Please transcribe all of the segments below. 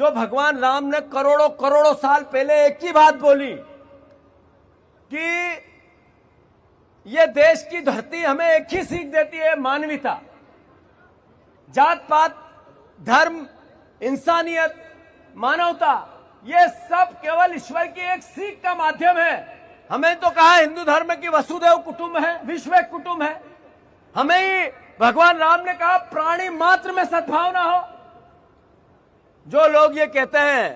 जो भगवान राम ने करोड़ों करोड़ों साल पहले एक ही बात बोली कि ये देश की धरती हमें एक ही सीख देती है, मानवता। जात पात, धर्म, इंसानियत, मानवता, ये सब केवल ईश्वर की एक सीख का माध्यम है। हमें तो कहा हिंदू धर्म की वसुधैव कुटुंब है, विश्व एक कुटुंब है। हमें ही भगवान राम ने कहा प्राणी मात्र में सद्भावना हो। जो लोग ये कहते हैं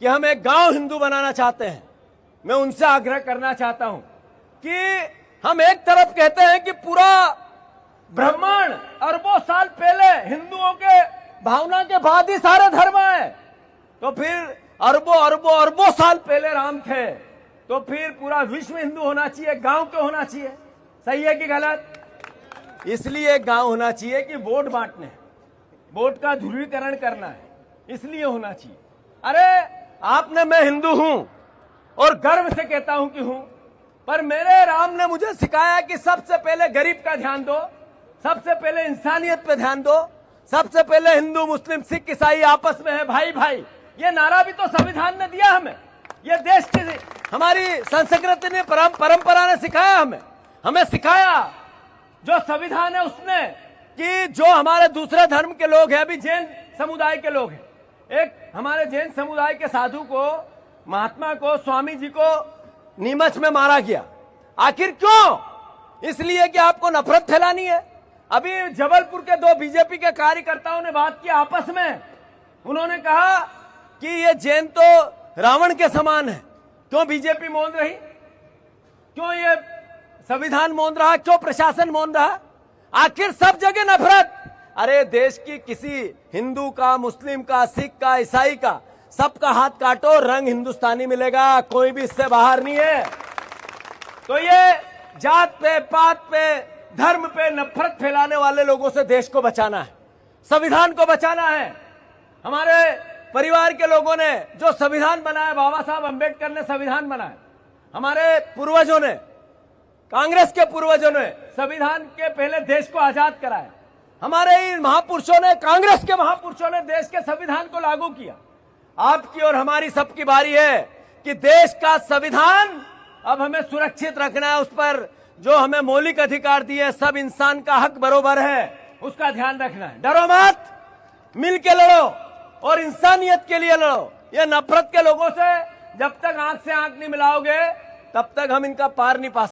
कि हम एक गांव हिंदू बनाना चाहते हैं, मैं उनसे आग्रह करना चाहता हूं कि हम एक तरफ कहते हैं कि पूरा ब्रह्मांड अरबों साल पहले हिंदुओं के भावना के बाद ही सारे धर्म आए, तो फिर अरबों अरबों अरबों साल पहले राम थे, तो फिर पूरा विश्व हिंदू होना चाहिए, गांव क्यों होना चाहिए? सही है कि गलत? इसलिए गांव होना चाहिए कि वोट बांटने, वोट का ध्रुवीकरण करना है, इसलिए होना चाहिए। अरे आपने, मैं हिंदू हूं और गर्व से कहता हूं कि हूं, पर मेरे राम ने मुझे सिखाया कि सबसे पहले गरीब का ध्यान दो, सबसे पहले इंसानियत पे ध्यान दो, सबसे पहले हिंदू मुस्लिम सिख ईसाई आपस में है भाई भाई। ये नारा भी तो संविधान ने दिया हमें, ये देश की हमारी संस्कृति ने परंपरा ने सिखाया हमें सिखाया जो संविधान है उसने, कि जो हमारे दूसरे धर्म के लोग हैं, अभी जैन समुदाय के लोग हैं, एक हमारे जैन समुदाय के साधु को, महात्मा को, स्वामी जी को नीमच में मारा गया। आखिर क्यों? इसलिए कि आपको नफरत फैलानी है। अभी जबलपुर के 2 बीजेपी के कार्यकर्ताओं ने बात की आपस में, उन्होंने कहा कि ये जैन तो रावण के समान है। क्यों बीजेपी मौन रही? क्यों ये संविधान मौन रहा? क्यों प्रशासन मौन रहा? आखिर सब जगह नफरत। अरे देश की किसी हिंदू का, मुस्लिम का, सिख का, ईसाई का, सबका हाथ काटो, रंग हिंदुस्तानी मिलेगा, कोई भी इससे बाहर नहीं है। तो ये जात पे, पात पे, धर्म पे नफरत फैलाने वाले लोगों से देश को बचाना है, संविधान को बचाना है। हमारे परिवार के लोगों ने जो संविधान बनाया, बाबा साहब अंबेडकर ने संविधान बनाया, हमारे पूर्वजों ने, कांग्रेस के पूर्वजों ने संविधान के पहले देश को आजाद कराया। हमारे इन महापुरुषों ने, कांग्रेस के महापुरुषों ने देश के संविधान को लागू किया। आपकी और हमारी सबकी बारी है कि देश का संविधान अब हमें सुरक्षित रखना है, उस पर जो हमें मौलिक अधिकार दिए, सब इंसान का हक बरोबर है, उसका ध्यान रखना है। डरो मत, मिल के लड़ो और इंसानियत के लिए लड़ो। ये नफरत के लोगों से जब तक आंख से आंख नहीं मिलाओगे, तब तक हम इनका पार नहीं पा सकते।